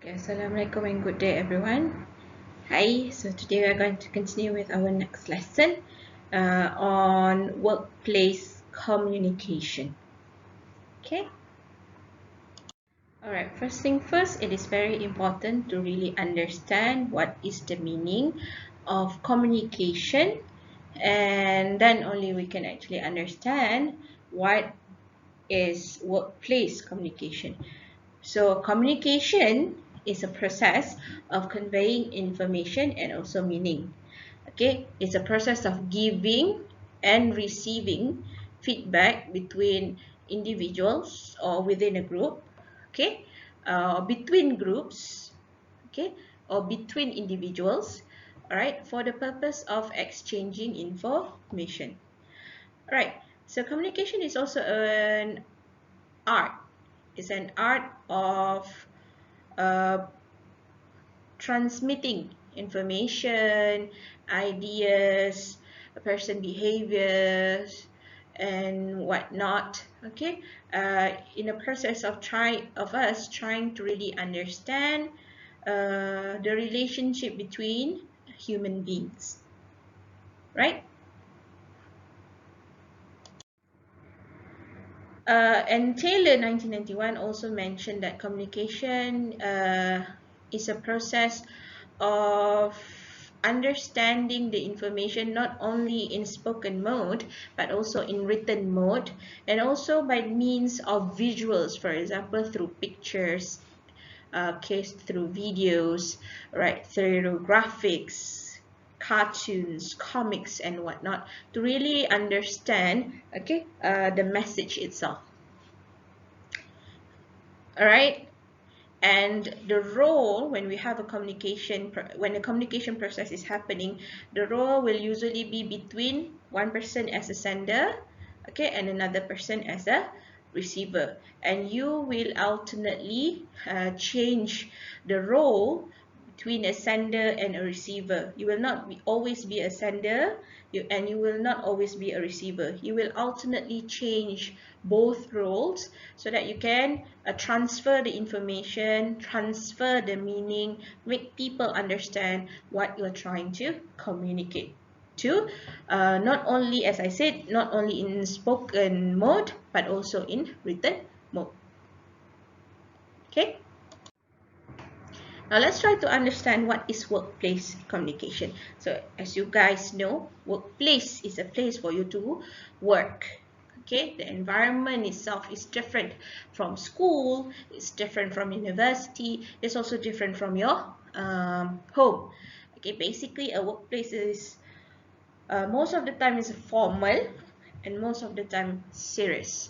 Okay, Assalamualaikum and good day everyone. Hi, so today we are going to continue with our next lesson on workplace communication. Okay. Alright, first thing first, it is very important to really understand what is the meaning of communication, and then only we can actually understand what is workplace communication. So communication is a process of conveying information and also meaning. Okay, it's a process of giving and receiving feedback between individuals or within a group. Okay, between groups. Okay, or between individuals. All right, for the purpose of exchanging information. All right, so communication is also an art. It's an art of uh, transmitting information, ideas, person behaviors, and whatnot. Okay, in the process of us trying to really understand the relationship between human beings, right? And Taylor, 1991, also mentioned that communication is a process of understanding the information not only in spoken mode but also in written mode, and also by means of visuals, for example through pictures, through videos, right, through graphics, cartoons, comics, and whatnot, to really understand, okay, the message itself. All right. And the role, when we have a communication, when the communication process is happening, the role will usually be between one person as a sender, okay, and another person as a receiver. And you will alternately change the role between a sender and a receiver. You will not always be a sender, and you will not always be a receiver. You will alternately change both roles so that you can transfer the information, transfer the meaning, make people understand what you're trying to communicate to. Not only, as I said, not only in spoken mode, but also in written mode. Okay. Now let's try to understand what is workplace communication. So as you guys know, workplace is a place for you to work. Okay, the environment itself is different from school, it's different from university, it's also different from your home. Okay, basically a workplace is most of the time is formal and most of the time serious.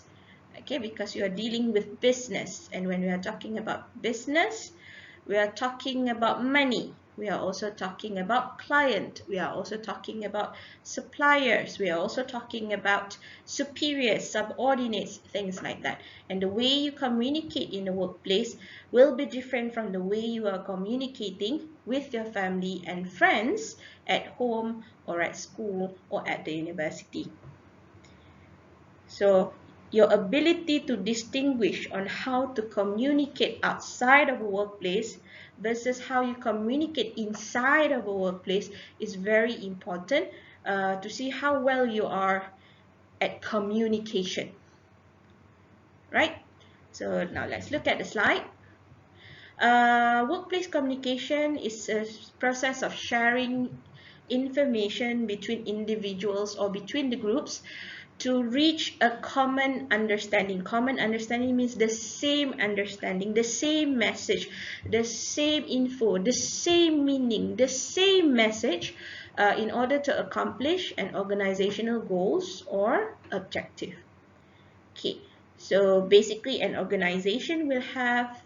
Okay, because you are dealing with business, and when we are talking about business, we are talking about money. We are also talking about client. We are also talking about suppliers. We are also talking about superiors, subordinates, things like that. And the way you communicate in the workplace will be different from the way you are communicating with your family and friends at home or at school or at the university. So your ability to distinguish on how to communicate outside of a workplace versus how you communicate inside of a workplace is very important to see how well you are at communication, right? So now let's look at the slide. Workplace communication is a process of sharing information between individuals or between the groups to reach a common understanding. Common understanding means the same understanding, the same message, the same info, the same meaning, the same message in order to accomplish an organizational goals or objective. Okay, so basically an organization will have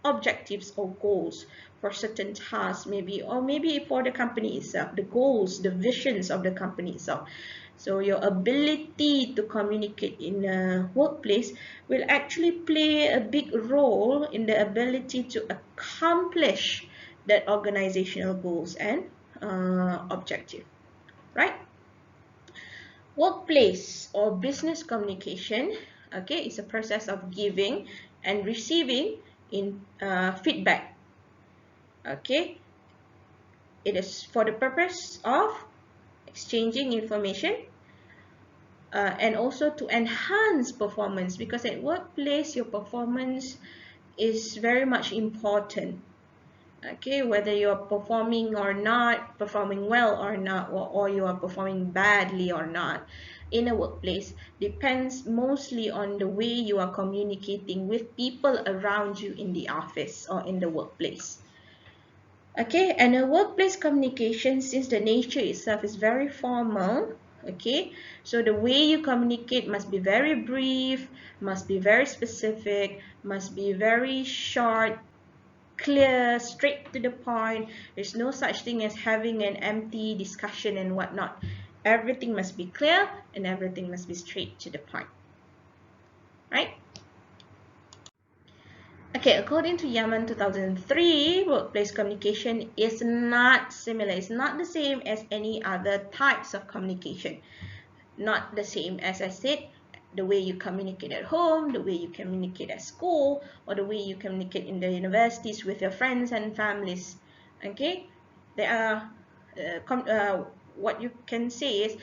objectives or goals for certain tasks, maybe, or maybe for the company itself, the goals, the visions of the company itself. So your ability to communicate in a workplace will actually play a big role in the ability to accomplish that organizational goals and objective, right? Workplace or business communication, okay, is a process of giving and receiving in feedback Okay, it is for the purpose of exchanging information, and also to enhance performance, because at workplace your performance is very much important. Okay, whether you're performing or not, performing well or not, or you are performing badly or not in a workplace depends mostly on the way you are communicating with people around you in the office or in the workplace. Okay, and a workplace communication, since the nature itself is very formal, okay, so the way you communicate must be very brief, must be very specific, must be very short, clear, straight to the point. There's no such thing as having an empty discussion and whatnot. Everything must be clear and everything must be straight to the point, right? Okay, according to Yaman 2003, workplace communication is not similar. It's not the same as any other types of communication. Not the same, as I said, the way you communicate at home, the way you communicate at school, or the way you communicate in the universities with your friends and families. Okay, there are what you can say is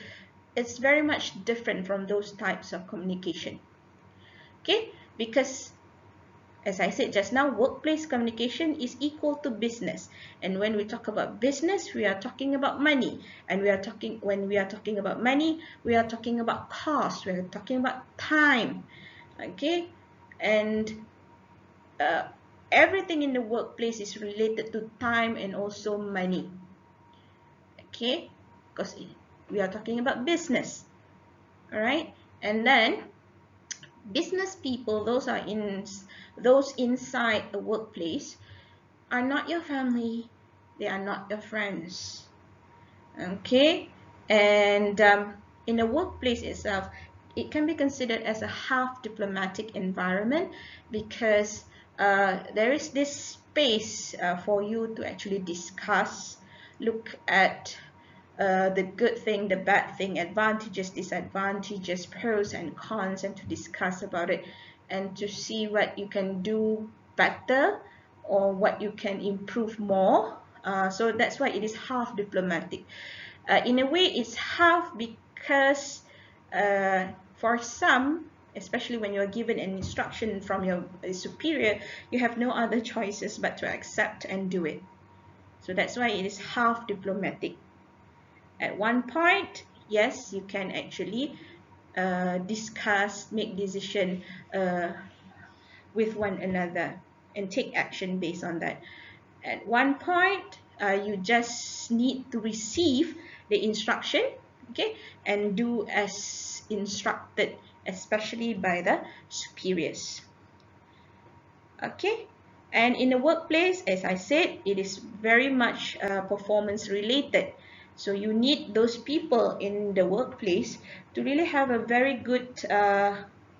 it's very much different from those types of communication. Okay, because as I said just now, workplace communication is equal to business. And when we talk about business, we are talking about money. And when we are talking about money, we are talking about cost. We are talking about time. Okay? And uh, everything in the workplace is related to time and also money. Okay? Because we are talking about business. Alright? And then business people, those inside a workplace, are not your family, they are not your friends. Okay, and in the workplace itself, it can be considered as a half diplomatic environment, because there is this space for you to actually discuss, look at the good thing, the bad thing, advantages, disadvantages, pros and cons, and to discuss about it and to see what you can do better or what you can improve more. So that's why it is half diplomatic. In a way, it's half because for some, especially when you're given an instruction from your superior, you have no other choices but to accept and do it. So that's why it is half diplomatic. At one point, yes, you can actually discuss, make decision with one another and take action based on that. At one point, you just need to receive the instruction, okay, and do as instructed, especially by the superiors. Okay, and in the workplace, as I said, it is very much performance related. So you need those people in the workplace to really have a very good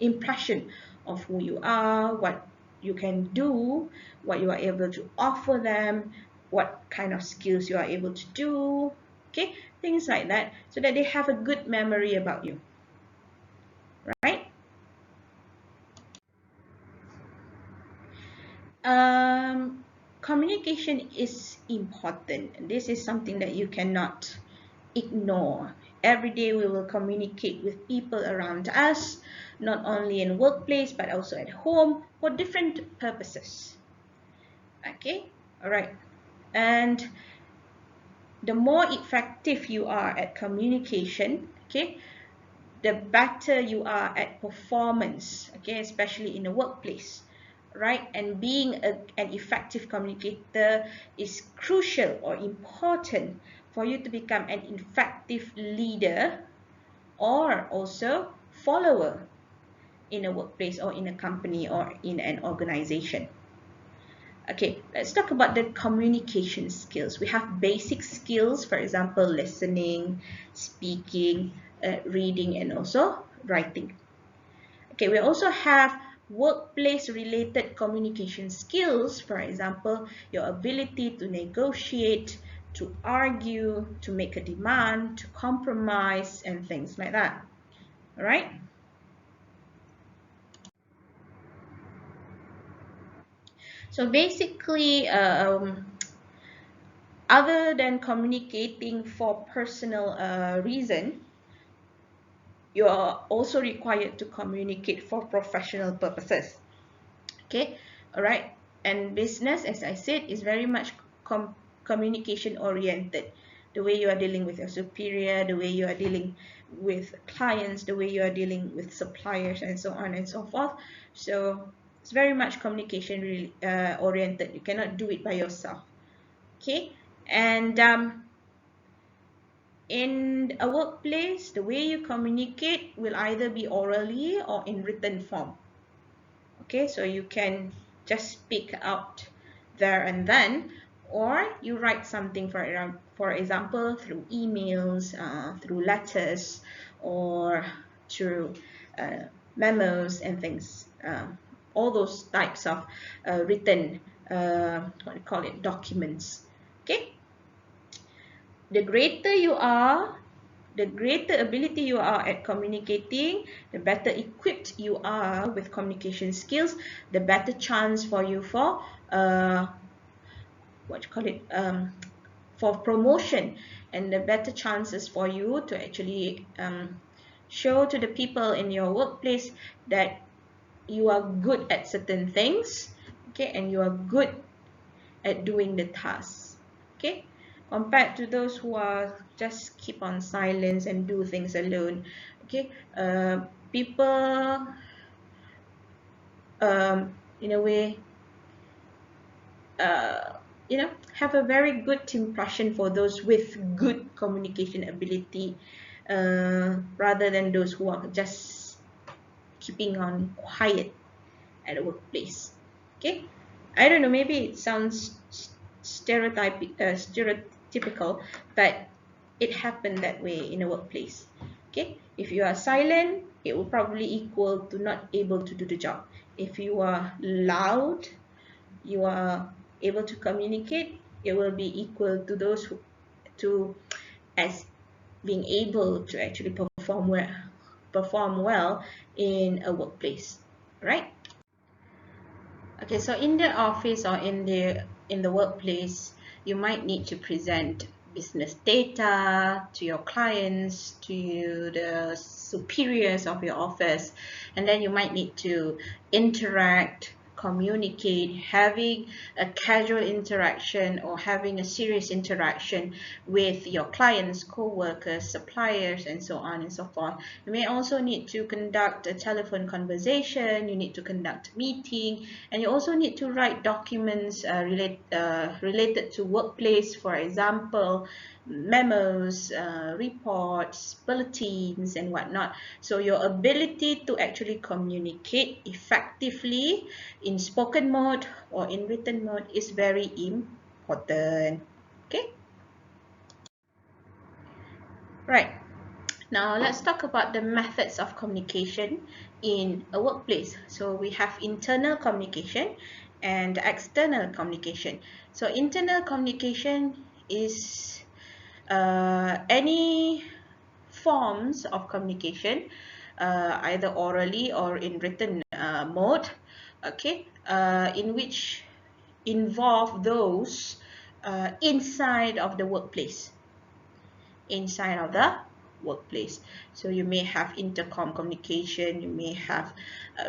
impression of who you are, what you can do, what you are able to offer them, what kind of skills you are able to do, okay, things like that, so that they have a good memory about you, right? Um, Communication is important. This is something that you cannot ignore. Every day we will communicate with people around us, not only in workplace but also at home for different purposes. Okay, all right. And the more effective you are at communication, okay, the better you are at performance, okay, especially in the workplace, right? And being an effective communicator is crucial or important for you to become an effective leader or also follower in a workplace or in a company or in an organization. Okay, let's talk about the communication skills. We have basic skills, for example, listening, speaking, reading, and also writing. Okay, we also have workplace related communication skills, for example, your ability to negotiate, to argue, to make a demand, to compromise, and things like that. All right? So basically, other than communicating for personal reason, you are also required to communicate for professional purposes. Okay, all right. And business, as I said, is very much communication oriented. The way you are dealing with your superior, the way you are dealing with clients, the way you are dealing with suppliers, and so on and so forth. So it's very much communication really oriented. You cannot do it by yourself. Okay, and in a workplace, the way you communicate will either be orally or in written form. Okay, so you can just speak out there and then, or you write something, for example, through emails, through letters, or through memos and things. All those types of written, what do you call it, documents. Okay, the greater you are, the greater ability you are at communicating, the better equipped you are with communication skills, the better chance for you for what you call it, for promotion, and the better chances for you to actually show to the people in your workplace that you are good at certain things, okay, and you are good at doing the tasks, okay, compared to those who are just keep on silence and do things alone. Okay, people in a way have a very good impression for those with good communication ability, rather than those who are just keeping on quiet at a workplace. Okay, I don't know, maybe it sounds stereotypical, but it happened that way in a workplace. Okay, if you are silent, it will probably equal to not able to do the job. If you are loud, you are able to communicate, it will be equal to those who to as being able to actually perform well in a workplace, right? Okay, so in the office or in the workplace, you might need to present business data to your clients, to the superiors of your office, and then you might need to interact, communicate, having a casual interaction or having a serious interaction with your clients, co-workers, suppliers, and so on and so forth. You may also need to conduct a telephone conversation, you need to conduct a meeting, and you also need to write documents related to workplace, for example, memos, reports, bulletins, and whatnot. So your ability to actually communicate effectively in spoken mode or in written mode is very important. Okay? Right. Now let's talk about the methods of communication in a workplace. So we have internal communication and external communication. So internal communication is any forms of communication, either orally or in written mode, okay, in which involve those inside of the workplace. So you may have intercom communication, you may have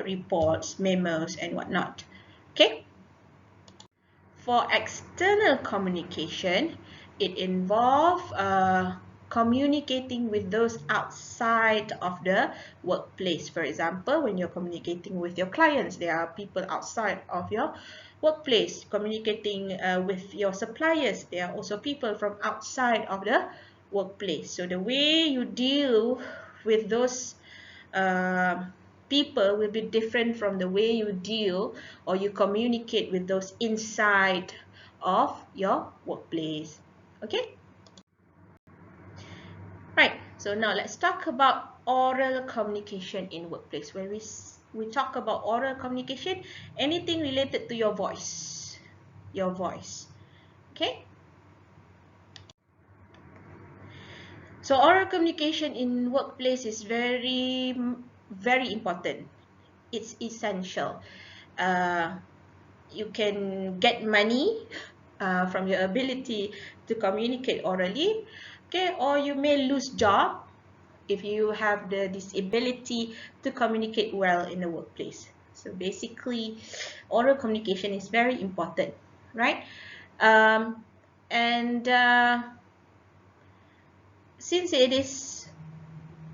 reports, memos, and whatnot. Okay. For external communication, it involves communicating with those outside of the workplace. For example, when you're communicating with your clients, there are people outside of your workplace. Communicating with your suppliers, there are also people from outside of the workplace. So the way you deal with those people will be different from the way you deal or you communicate with those inside of your workplace. Okay? Right. So now let's talk about oral communication in workplace. When we talk about oral communication, anything related to your voice. Your voice. Okay? So oral communication in workplace is very, very important. It's essential. You can get money from your ability to communicate orally, okay, or you may lose job if you have the disability to communicate well in the workplace. So basically, oral communication is very important, right? Um, and since it is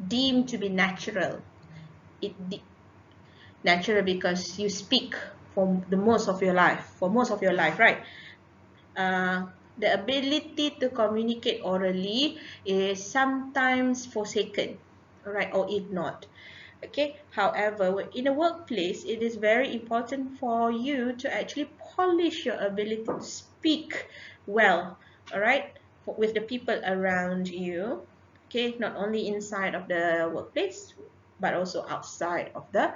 deemed to be natural, it natural because you speak for the most of your life, right? Uh, the ability to communicate orally is sometimes forsaken, right, or ignored. Okay, however, in a workplace, it is very important for you to actually polish your ability to speak well, all right, with the people around you. Okay, not only inside of the workplace, but also outside of the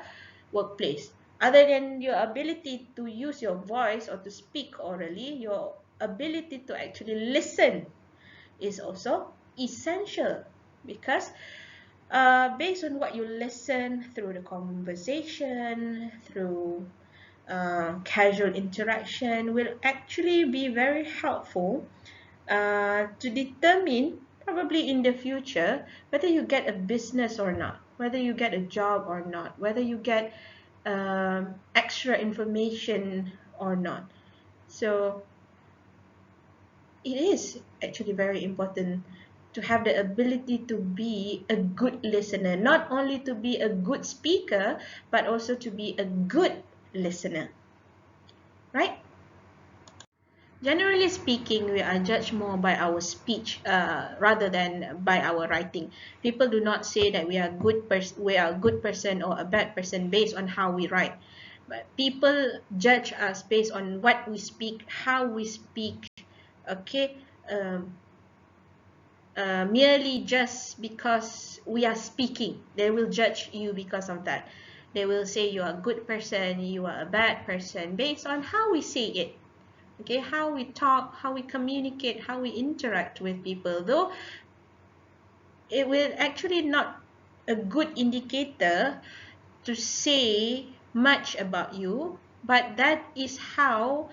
workplace. Other than your ability to use your voice or to speak orally, your ability to actually listen is also essential, because based on what you listen through the conversation, through casual interaction, will actually be very helpful to determine probably in the future whether you get a business or not, whether you get a job or not, whether you get extra information or not. So it is actually very important to have the ability to be a good listener, not only to be a good speaker, but also to be a good listener, right? Generally speaking, we are judged more by our speech rather than by our writing. People do not say that we are a good person or a bad person based on how we write. But people judge us based on what we speak, how we speak. Okay, merely just because we are speaking, they will judge you because of that. They will say you are a good person, you are a bad person based on how we say it. Okay, how we talk, how we communicate, how we interact with people. Though it will actually not a good indicator to say much about you, but that is how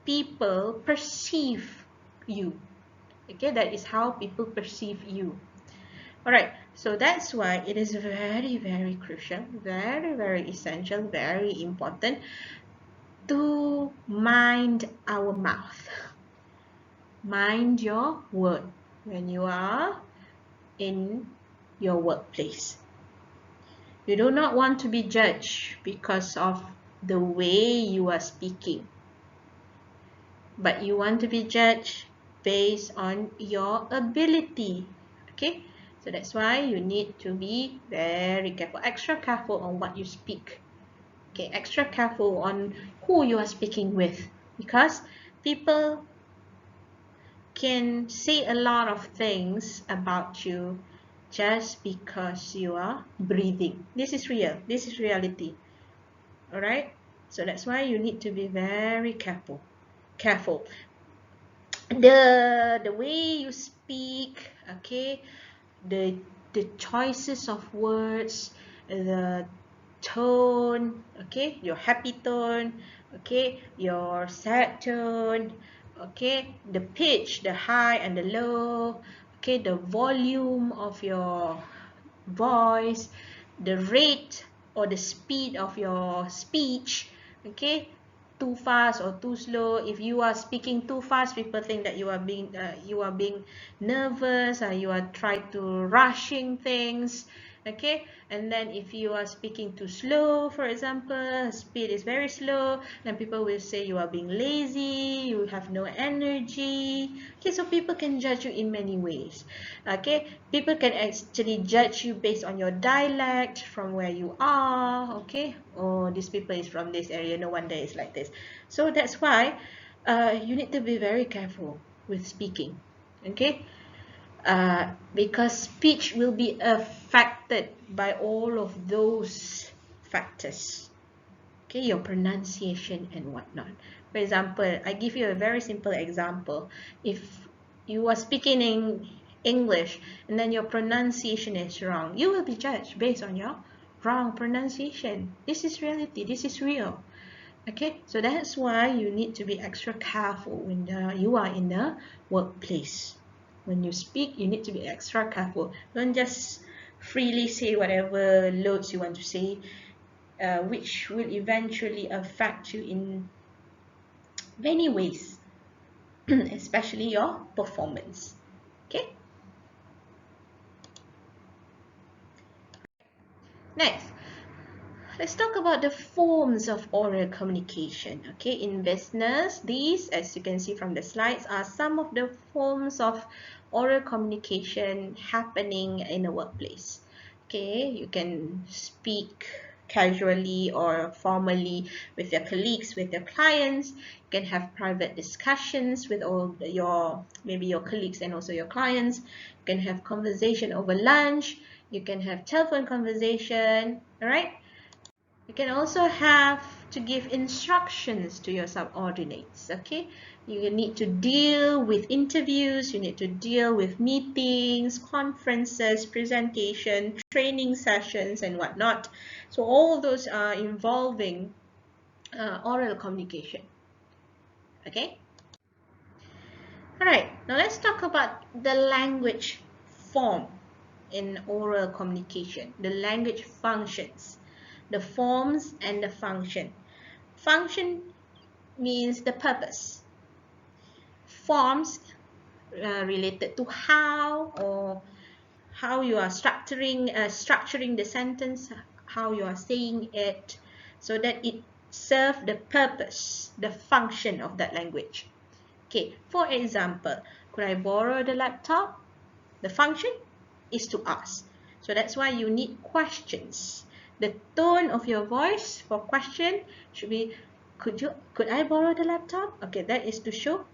people perceive you. Okay, that is how people perceive you. All right, so that's why it is very, very crucial, very, very essential, very important to mind our mouth. Mind your word when you are in your workplace. You do not want to be judged because of the way you are speaking, but you want to be judged based on your ability. Okay, so that's why you need to be very careful, extra careful on what you speak. Okay, extra careful on who you are speaking with, because people can say a lot of things about you just because you are breathing. This is real. This is reality. All right? So that's why you need to be very careful. Careful. The way you speak, okay? The choices of words, the tone, okay? Your happy tone, okay? Your sad tone, okay? The pitch, the high and the low, okay? The volume of your voice, the rate or the speed of your speech, okay? Too fast or too slow. If you are speaking too fast, people think that you are being nervous, or you are trying to rushing things. Okay, and then if you are speaking too slow, for example, speed is very slow, then people will say you are being lazy, you have no energy. Okay, so people can judge you in many ways. Okay, people can actually judge you based on your dialect, from where you are. Okay, oh, these people is from this area, no wonder it's like this. So that's why you need to be very careful with speaking. Okay, because speech will be affected by all of those factors. Okay, your pronunciation and whatnot. For example, I give you a very simple example. If you are speaking in English and then your pronunciation is wrong, you will be judged based on your wrong pronunciation. This is reality. This is real. Okay, so that's why you need to be extra careful when you are in the workplace. When you speak, you need to be extra careful. Don't just freely say whatever loads you want to say, which will eventually affect you in many ways, especially your performance. Okay, next. Let's talk about the forms of oral communication. Okay, in business, these, as you can see from the slides, are some of the forms of oral communication happening in a workplace. Okay, you can speak casually or formally with your colleagues, with your clients. You can have private discussions with all your, maybe your colleagues and also your clients. You can have conversation over lunch. You can have telephone conversation, all right? You can also have to give instructions to your subordinates, okay? You need to deal with interviews, you need to deal with meetings, conferences, presentation, training sessions, and whatnot. So all those are involving oral communication, okay? All right, now let's talk about the language form in oral communication, the language functions, the forms and the function. Function means the purpose. Forms related to how, or how you are structuring the sentence, how you are saying it, so that it serves the purpose, the function of that language. Okay, for example, could I borrow the laptop? The function is to ask. So that's why you need questions. The tone of your voice for question should be, could I borrow the laptop? Okay, that is to show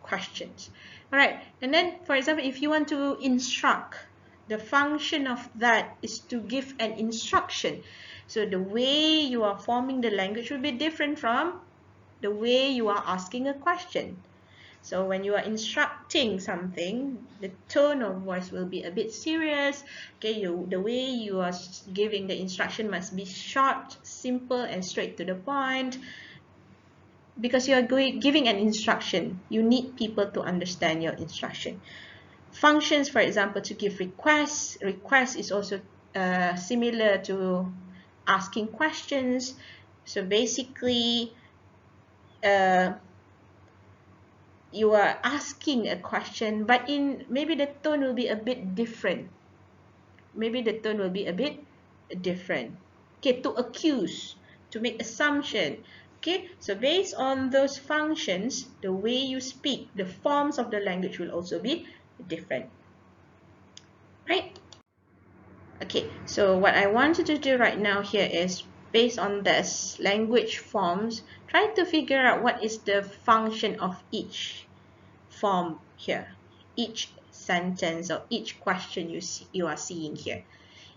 questions. All right, and then for example, if you want to instruct, the function of that is to give an instruction. So the way you are forming the language will be different from the way you are asking a question. So when you are instructing something, the tone of voice will be a bit serious. Okay, the way you are giving the instruction must be short, simple, and straight to the point. Because you are giving an instruction, you need people to understand your instruction. Functions, for example, to give requests. Request is also similar to asking questions. So basically, you are asking a question, but in maybe the tone will be a bit different. Maybe the tone will be a bit different. Okay, to accuse, to make assumption. Okay, so based on those functions, the way you speak, the forms of the language will also be different. Right? Okay, so what I want you to do right now here is, based on this language forms, try to figure out what is the function of each form here, each sentence or each question you are seeing here.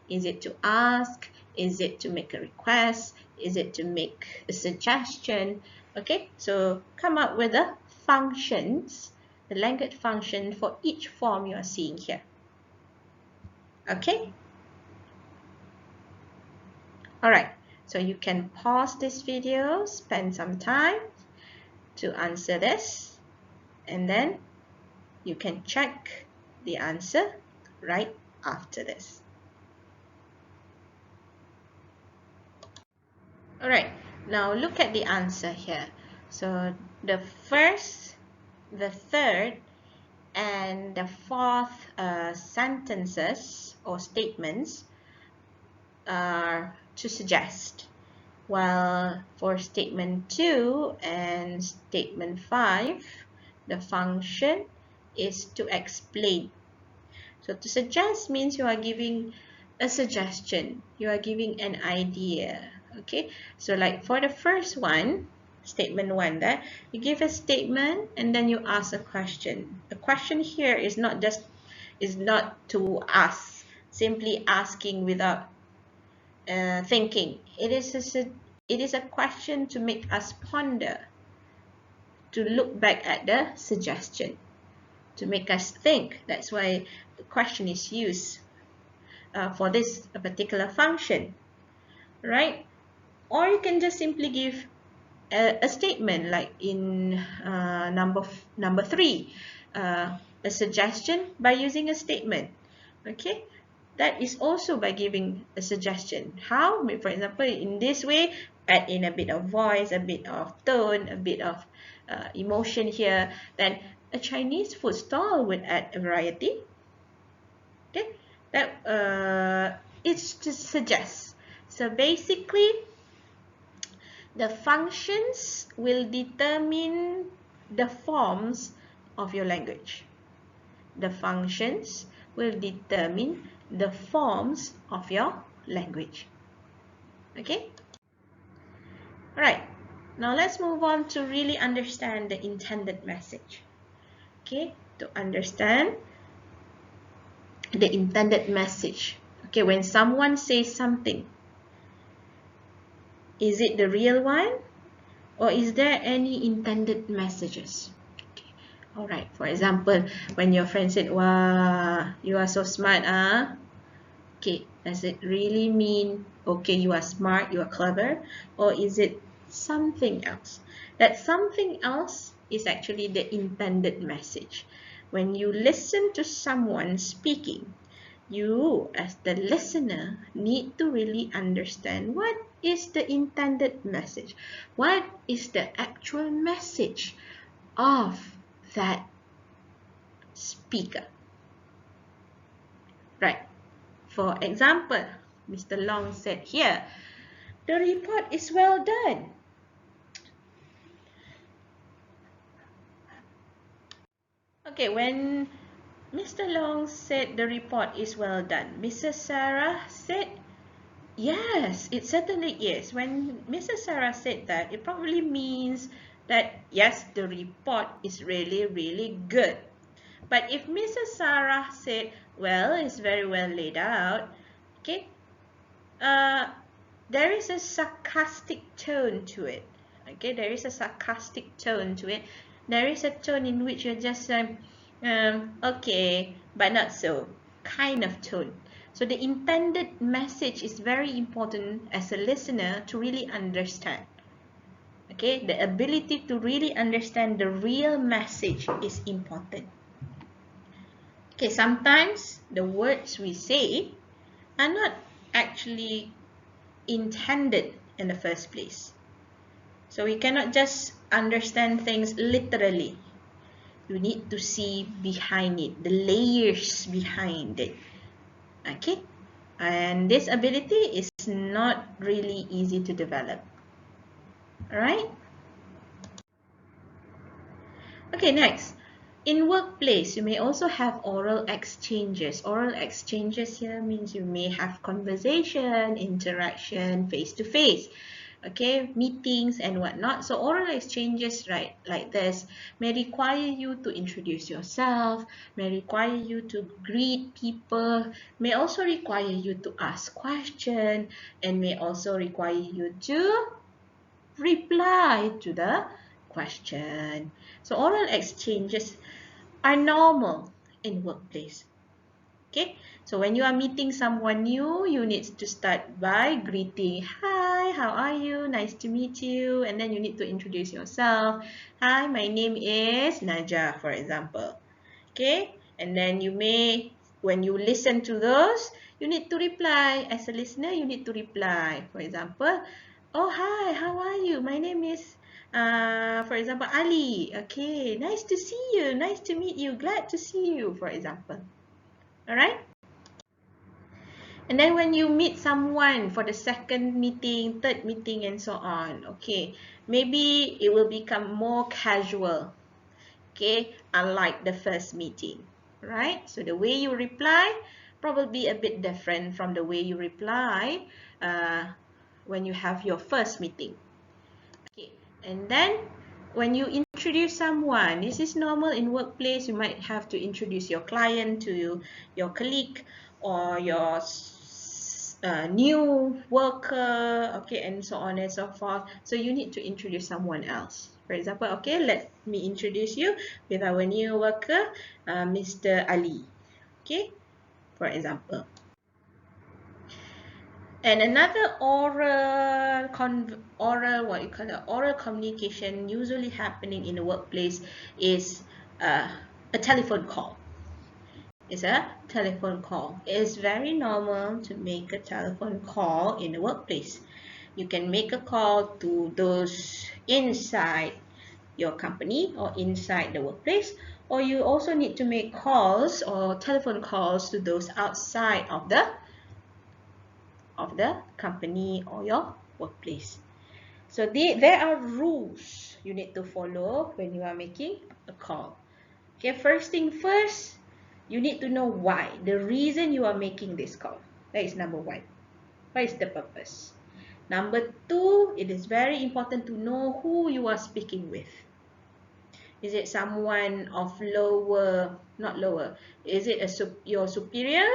Is it to ask? Is it to make a request? Is it to make a suggestion? Okay, so come up with the functions, the language function for each form you are seeing here. Okay, all right, so you can pause this video, spend some time to answer this, and then you can check the answer right after this. All right, now look at the answer here. So the first, the third, and the fourth sentences or statements are to suggest, while for statement 2 and statement 5, the function is to explain. So to suggest means you are giving a suggestion, you are giving an idea. Okay, so like for the first one, statement 1, that you give a statement and then you ask a question. The question here is not to ask, simply asking without thinking. It is a question to make us ponder, to look back at the suggestion, to make us think. That's why the question is used for this particular function, right? Or you can just simply give a statement like in number 3, a suggestion by using a statement. Okay, that is also by giving a suggestion. How? For example, in this way, add in a bit of voice, a bit of tone, a bit of emotion here. Then a Chinese food stall would add a variety. Okay, that it's to suggest. So basically, the functions will determine the forms of your language. The functions will determine the forms of your language. Okay? Alright, now let's move on to really understand the intended message. Okay, to understand the intended message. Okay, when someone says something, is it the real one? Or is there any intended messages? Okay. Alright, for example, when your friend said, "Wow, you are so smart, huh?" Okay, does it really mean, okay, you are smart, you are clever? Or is it something else? That something else is actually the intended message. When you listen to someone speaking, you, as the listener, need to really understand what is the intended message. What is the actual message of that speaker? Right. For example, Mr. Long said here, "The report is well done." Okay, when Mr. Long said the report is well done, Mrs. Sarah said, "Yes, it certainly is." When Mrs. Sarah said that, it probably means that yes, the report is really, really good. But if Mrs. Sarah said, "Well, it's very well laid out," okay, there is a sarcastic tone to it. Okay, there is a sarcastic tone to it. There is a tone in which you're just okay, but not so, kind of tone. So the intended message is very important as a listener to really understand. Okay, the ability to really understand the real message is important. Okay, sometimes the words we say are not actually intended in the first place. So we cannot just understand things literally. You need to see behind it, the layers behind it. Okay? And this ability is not really easy to develop. Alright? Okay, next. In workplace, you may also have oral exchanges. Oral exchanges here means you may have conversation, interaction, face-to-face. Okay, meetings and whatnot. So oral exchanges, right, like this, may require you to introduce yourself, may require you to greet people, may also require you to ask questions, and may also require you to reply to the question. So oral exchanges are normal in workplace. Okay, so when you are meeting someone new, you need to start by greeting. "Hi, how are you? Nice to meet you." And then you need to introduce yourself. "Hi, my name is Naja," for example. Okay, and then you may, when you listen to those, you need to reply. As a listener, you need to reply. For example, "Oh, hi, how are you? My name is, for example, Ali. Okay, nice to see you. Nice to meet you. Glad to see you," for example. Alright? And then when you meet someone for the second meeting, third meeting, and so on, okay, maybe it will become more casual, okay, unlike the first meeting, right? So the way you reply probably a bit different from the way you reply when you have your first meeting. Okay, and then when you introduce someone, this is normal in workplace. You might have to introduce your client to your colleague or your new worker, okay, and so on and so forth. So you need to introduce someone else. For example, okay, let me introduce you with our new worker, Mr. Ali. Okay, for example. And another oral communication usually happening in the workplace is a telephone call. It's a telephone call. It is very normal to make a telephone call in the workplace. You can make a call to those inside your company or inside the workplace, or you also need to make calls or telephone calls to those outside of the company or your workplace. So there are rules you need to follow when you are making a call. Okay, first thing first, you need to know why, the reason you are making this call. That is number one. What is the purpose? Number two, it is very important to know who you are speaking with. Is it someone of not lower, is it your superior?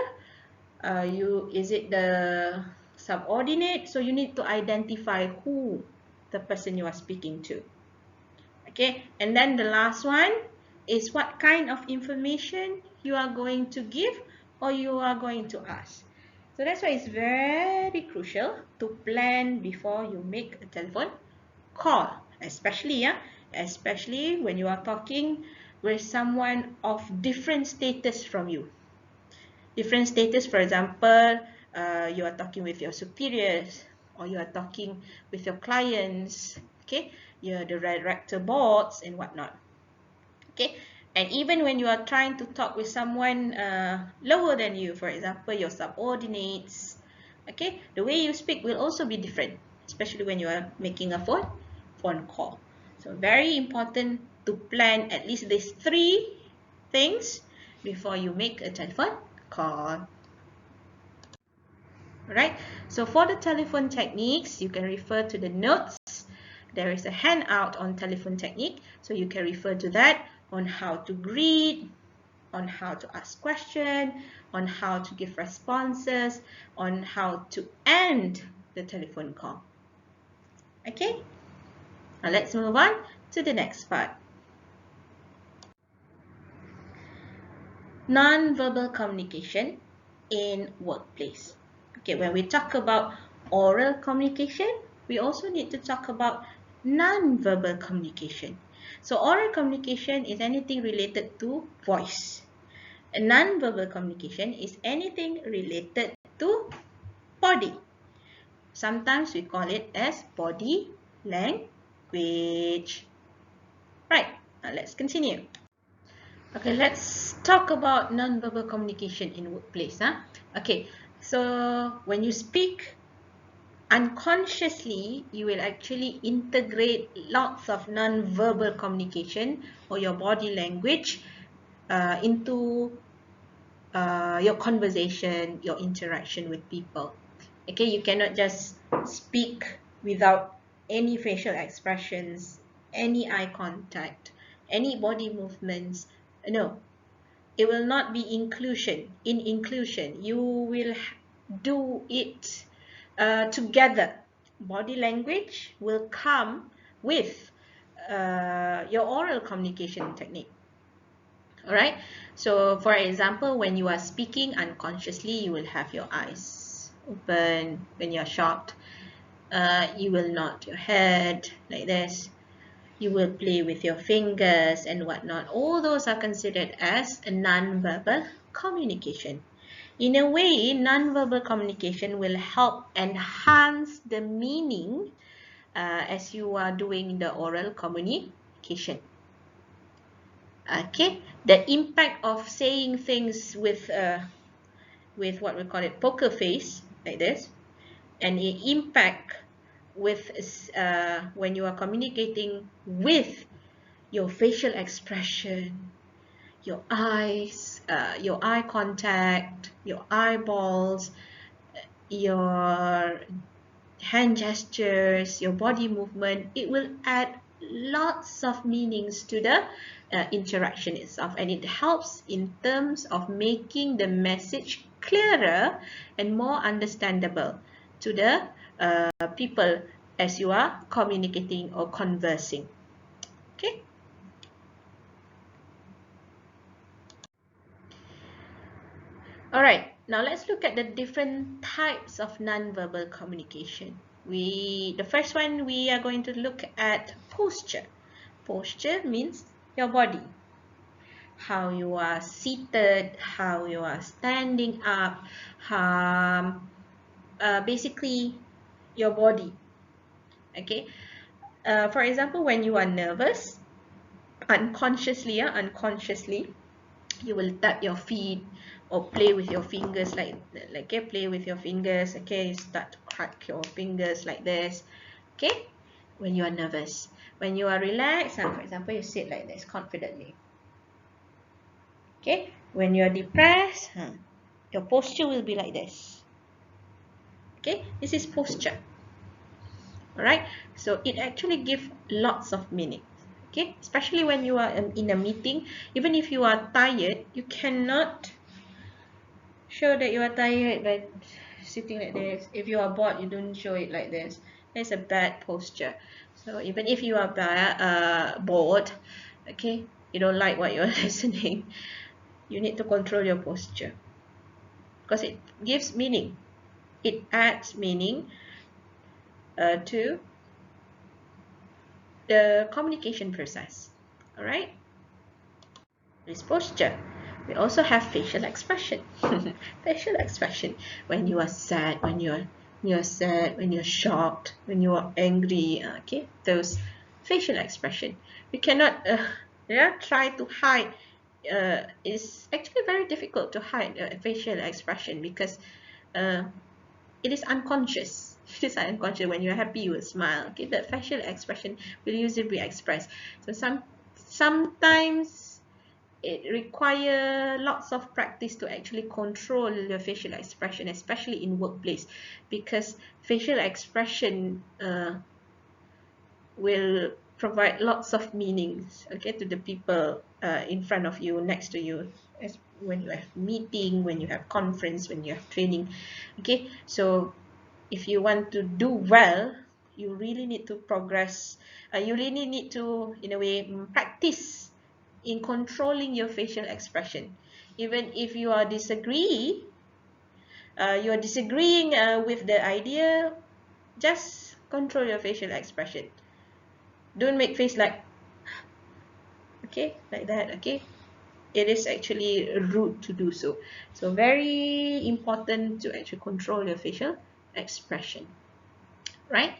Is it the subordinate? So you need to identify who the person you are speaking to. Okay, and then the last one is what kind of information you are going to give or you are going to ask. So that's why it's very crucial to plan before you make a telephone call, especially when you are talking with someone of different status from you. Different status, for example, you are talking with your superiors, or you are talking with your clients, okay, you're the director boards and whatnot, okay. And even when you are trying to talk with someone lower than you, for example, your subordinates, okay, the way you speak will also be different, especially when you are making a phone call. So very important to plan at least these three things before you make a telephone call. Alright, so for the telephone techniques, you can refer to the notes. There is a handout on telephone technique, so you can refer to that on how to greet, on how to ask questions, on how to give responses, on how to end the telephone call. Okay, now let's move on to the next part. Non-verbal communication in workplace. Okay, when we talk about oral communication, we also need to talk about non-verbal communication. So oral communication is anything related to voice. And non-verbal communication is anything related to body. Sometimes we call it as body language. Right, now let's continue. Okay, let's talk about non-verbal communication in workplace. Okay, so when you speak unconsciously, you will actually integrate lots of non-verbal communication or your body language into your conversation, your interaction with people. Okay, you cannot just speak without any facial expressions, any eye contact, any body movements. No, it will not be inclusion. In inclusion, you will do it together. Body language will come with your oral communication technique. Alright, so for example, when you are speaking unconsciously, you will have your eyes open. When you're shocked, you will nod your head like this. You will play with your fingers and whatnot. All those are considered as a non-verbal communication. In a way, non-verbal communication will help enhance the meaning as you are doing the oral communication. Okay, the impact of saying things with what we call it poker face like this, and the impact with when you are communicating with your facial expression, your eyes, your eye contact, your eyeballs, your hand gestures, your body movement, it will add lots of meanings to the interaction itself, and it helps in terms of making the message clearer and more understandable to the people as you are communicating or conversing. Okay. Alright, Now let's look at the different types of non-verbal communication. The first one, we are going to look at posture. Posture means your body, how you are seated, how you are standing up, basically your body. Okay. For example, when you are nervous, unconsciously, you will tap your feet or play with your fingers okay, play with your fingers. Okay, you start to crack your fingers like this. Okay, when you are nervous. When you are relaxed, for example, you sit like this confidently. Okay, when you are depressed, your posture will be like this. Okay, this is posture. Alright, so it actually gives lots of meaning. Okay, especially when you are in a meeting, even if you are tired, you cannot show that you are tired by sitting like this. If you are bored, you don't show it like this. It's a bad posture. So even if you are bored, okay, you don't like what you're listening, you need to control your posture because it gives meaning. It adds meaning to the communication process. All right. This posture. We also have facial expression. Facial expression. When you are sad, when you're sad, when you're shocked, when you are angry. Okay, those facial expression. We cannot try to hide. It's actually very difficult to hide facial expression because it is unconscious. It is unconscious. When you're happy, you will smile. Okay, but facial expression will usually be expressed. So sometimes it requires lots of practice to actually control your facial expression, especially in workplace, because facial expression will provide lots of meanings, okay, to the people in front of you, next to you, as when you have meeting, when you have conference, when you have training. Okay, so if you want to do well, you really need to progress. You really need to, in a way, practice in controlling your facial expression. Even if you are you are disagreeing with the idea, just control your facial expression. Don't make face like, okay, like that. Okay, it is actually rude to do so. So very important to actually control your facial expression, right?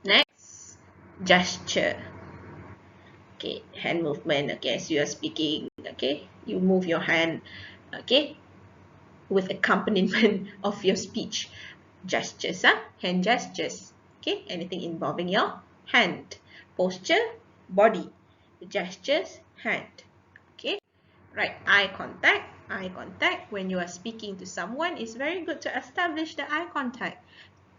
Next, gesture. Okay, hand movement. Okay, as you are speaking, okay, you move your hand, okay, with accompaniment of your speech. Gestures, hand gestures. Okay, anything involving your hand. Posture, body. Gestures, hand. Okay, right. Eye contact. Eye contact. When you are speaking to someone, it's very good to establish the eye contact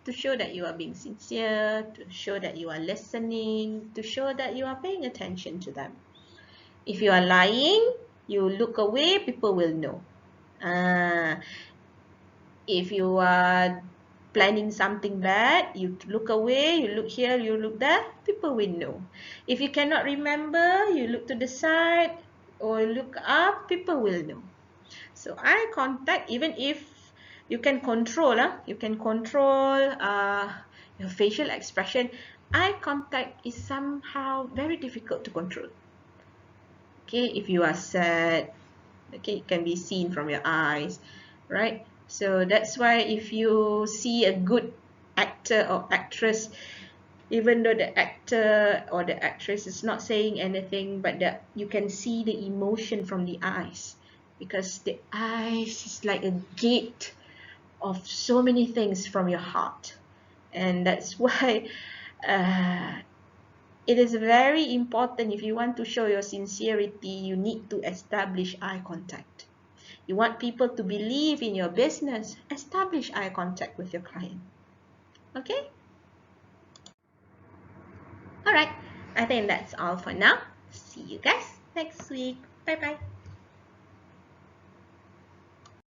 to show that you are being sincere, to show that you are listening, to show that you are paying attention to them. If you are lying, you look away, people will know. If you are planning something bad, you look away, you look here, you look there, people will know. If you cannot remember, you look to the side or look up, people will know. So eye contact, even if you can control, your facial expression, eye contact is somehow very difficult to control. Okay, if you are sad, okay, it can be seen from your eyes, right? So that's why if you see a good actor or actress, even though the actor or the actress is not saying anything, but you can see the emotion from the eyes, because the eyes is like a gate of so many things from your heart. And that's why it is very important. If you want to show your sincerity, you need to establish eye contact. You want people to believe in your business, establish eye contact with your client. Okay? Alright, I think that's all for now. See you guys next week. Bye bye.